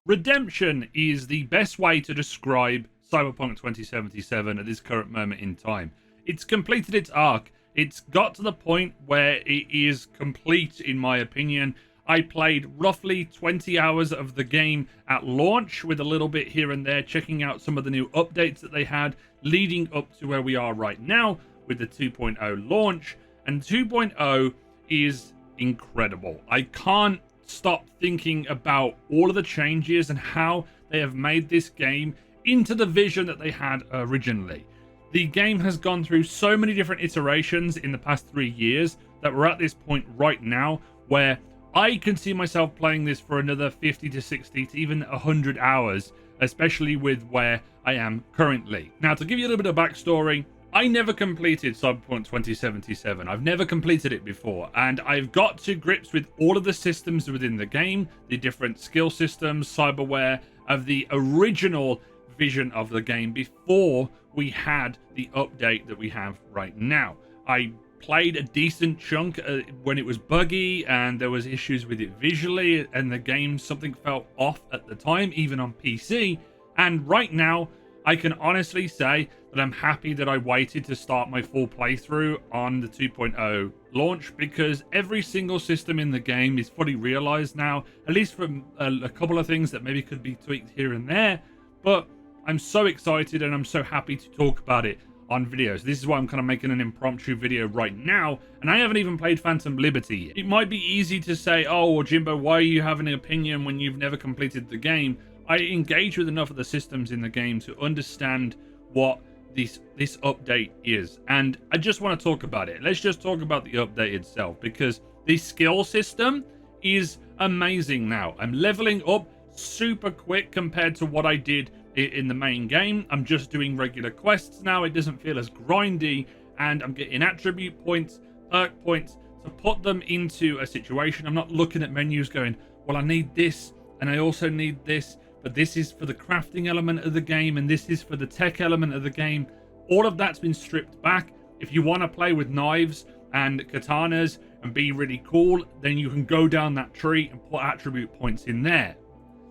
Redemption is the best way to describe Cyberpunk 2077 at this current moment in time. It's completed its arc. It's got to the point where it is complete, in my opinion. I played roughly 20 hours of the game at launch, with a little bit here and there, checking out some of the new updates that they had leading up to where we are right now with the 2.0 launch. And 2.0 is incredible. I can't stop thinking about all of the changes and how they have made this game into the vision that they had originally. The game has gone through so many different iterations in the past 3 years that we're at this point right now where I can see myself playing this for another 50 to 60 to even 100 hours, especially with where I am currently. Now, to give you a little bit of backstory, I never completed Cyberpunk 2077. I've never completed it before, and I've got to grips with all of the systems within the game, the different skill systems, cyberware of the original vision of the game before we had the update that we have right now. I played a decent chunk when it was buggy and there was issues with it visually, and the game, something felt off at the time, even on PC. And right now, I can honestly say that I'm happy that I waited to start my full playthrough on the 2.0 launch, because every single system in the game is fully realized now, at least from a couple of things that maybe could be tweaked here and there. But I'm so excited and I'm so happy to talk about it on videos. This is why I'm kind of making an impromptu video right now, and I haven't even played Phantom Liberty yet. It might be easy to say, oh, well, Jimbo, why are you having an opinion when you've never completed the game? I engage with enough of the systems in the game to understand what this update is, and I just want to talk about it. Let's just talk about the update itself, because the skill system is amazing now. I'm leveling up super quick compared to what I did in the main game. I'm just doing regular quests now. It doesn't feel as grindy, and I'm getting attribute points, perk points to put them into a situation. I'm not looking at menus going, well, I need this and I also need this, but this is for the crafting element of the game and this is for the tech element of the game. All of that's been stripped back. If you want to play with knives and katanas and be really cool, then you can go down that tree and put attribute points in there.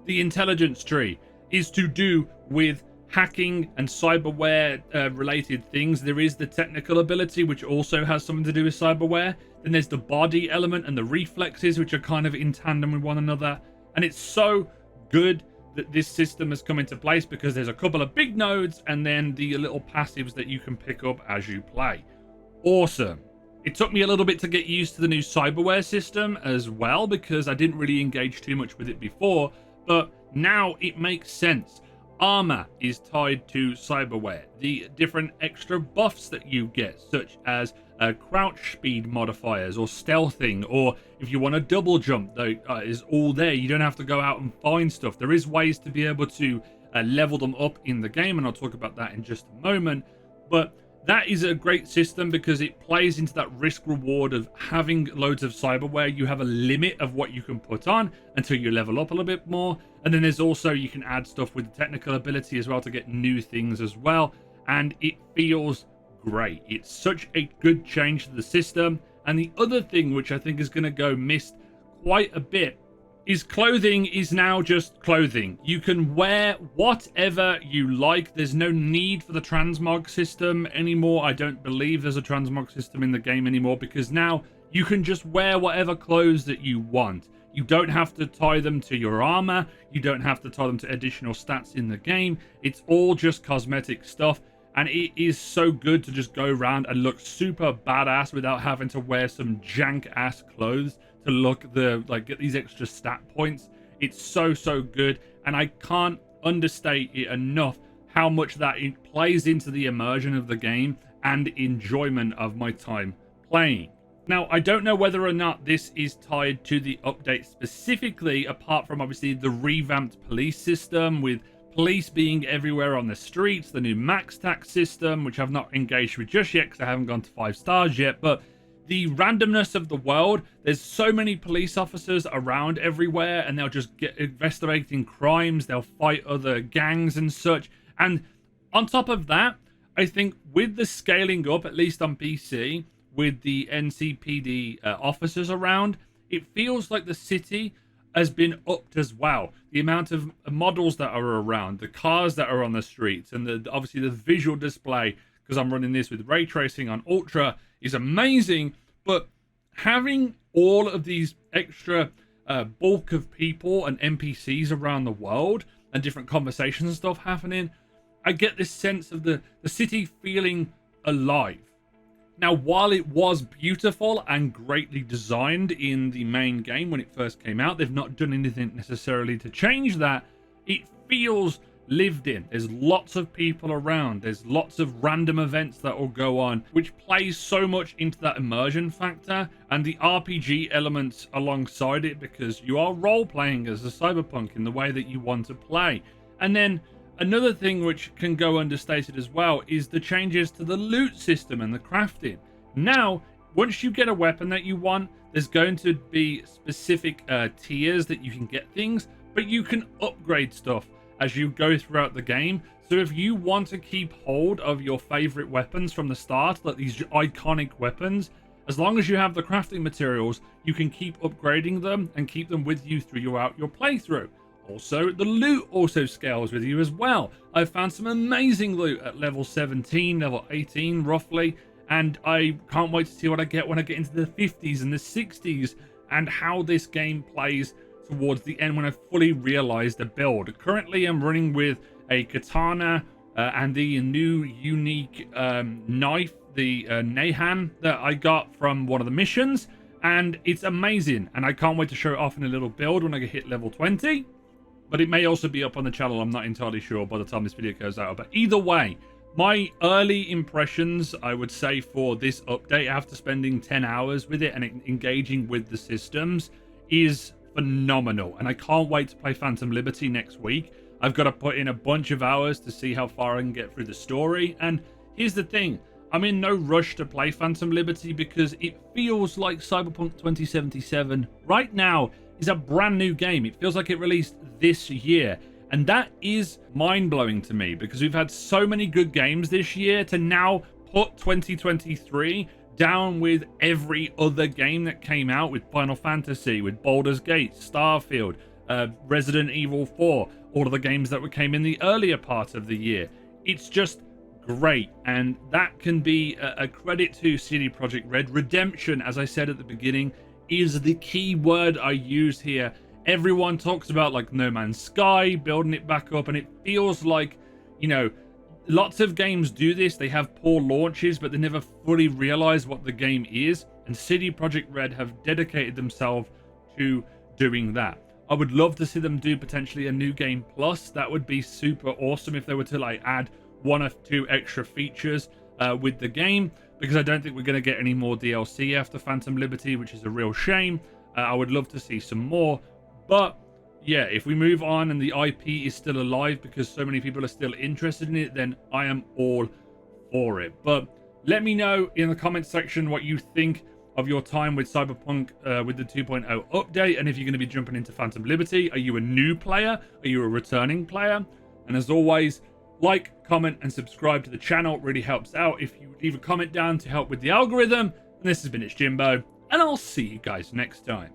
The intelligence tree is to do with hacking and cyberware related things. There is the technical ability, which also has something to do with cyberware. Then there's the body element and the reflexes, which are kind of in tandem with one another. And it's so good that this system has come into place, because there's a couple of big nodes and then the little passives that you can pick up as you play. Awesome. It took me a little bit to get used to the new cyberware system as well, because I didn't really engage too much with it before, but now it makes sense. Armor is tied to cyberware. The different extra buffs that you get, such as crouch speed modifiers or stealthing, or if you want a double jump, though, is all there. You don't have to go out and find stuff. There is ways to be able to level them up in the game, and I'll talk about that in just a moment. But that is a great system because it plays into that risk reward of having loads of cyberware. You have a limit of what you can put on until you level up a little bit more. And then there's also, you can add stuff with technical ability as well to get new things as well. And it feels great. It's such a good change to the system. And the other thing, which I think is going to go missed quite a bit, is clothing is now just clothing. You can wear whatever you like. There's no need for the transmog system anymore. I don't believe there's a transmog system in the game anymore, because now you can just wear whatever clothes that you want. You don't have to tie them to your armor. You don't have to tie them to additional stats in the game. It's all just cosmetic stuff. And it is so good to just go around and look super badass without having to wear some jank ass clothes to look get these extra stat points. It's so good, and I can't understate it enough how much that it plays into the immersion of the game and enjoyment of my time playing. Now, I don't know whether or not this is tied to the update specifically, apart from obviously the revamped police system, with police being everywhere on the streets, the new max tax system, which I've not engaged with just yet because I haven't gone to 5 stars yet, but the randomness of the world. There's so many police officers around everywhere, and they'll just get investigating crimes. They'll fight other gangs and such. And on top of that, I think with the scaling up, at least on PC, with the NCPD officers around, it feels like the city has been upped as well. The amount of models that are around, the cars that are on the streets, and obviously the visual display, because I'm running this with ray tracing on Ultra, is amazing. But having all of these extra bulk of people and NPCs around the world and different conversations and stuff happening, I get this sense of the city feeling alive. Now, while it was beautiful and greatly designed in the main game when it first came out, they've not done anything necessarily to change that. It feels lived in. There's lots of people around. There's lots of random events that will go on, which plays so much into that immersion factor and the RPG elements alongside it, because you are role-playing as a cyberpunk in the way that you want to play. And then another thing which can go understated as well is the changes to the loot system and the crafting. Now, once you get a weapon that you want, there's going to be specific tiers that you can get things, but you can upgrade stuff as you go throughout the game. So if you want to keep hold of your favorite weapons from the start, like these iconic weapons, as long as you have the crafting materials, you can keep upgrading them and keep them with you throughout your playthrough. Also, the loot also scales with you as well. I've found some amazing loot at level 17, level 18 roughly, and I can't wait to see what I get when I get into the 50s and the 60s, and how this game plays towards the end when I fully realize the build. Currently, I'm running with a katana and the new unique knife, the Nahan, that I got from one of the missions, and it's amazing, and I can't wait to show it off in a little build when I hit level 20. But it may also be up on the channel, I'm not entirely sure by the time this video goes out. But either way, my early impressions, I would say, for this update after spending 10 hours with it and engaging with the systems, is phenomenal. And I can't wait to play Phantom Liberty next week. I've got to put in a bunch of hours to see how far I can get through the story. And here's the thing, I'm in no rush to play Phantom Liberty because it feels like Cyberpunk 2077 right now is a brand new game. It feels like it released this year, and that is mind-blowing to me, because we've had so many good games this year to now put 2023 down with every other game that came out, with Final Fantasy, with Baldur's Gate, Starfield, Resident Evil 4, all of the games that came in the earlier part of the year. It's just great, and that can be a credit to CD Projekt Red. Redemption, as I said at the beginning, is the key word I use here. Everyone talks about like No Man's Sky, building it back up, and it feels like, you know, lots of games do this. They have poor launches, but they never fully realize what the game is, and CD Projekt Red have dedicated themselves to doing that. I would love to see them do potentially a new game plus. That would be super awesome if they were to like add one or two extra features with the game, because I don't think we're going to get any more DLC after Phantom Liberty, which is a real shame. I would love to see some more, but yeah, if we move on and the IP is still alive because so many people are still interested in it, then I am all for it. But let me know in the comment section what you think of your time with Cyberpunk with the 2.0 update, and if you're going to be jumping into Phantom Liberty. Are you a new player? Are you a returning player? And as always, like, comment, and subscribe to the channel. It really helps out if you leave a comment down to help with the algorithm. And this has been It's Jimbo, and I'll see you guys next time.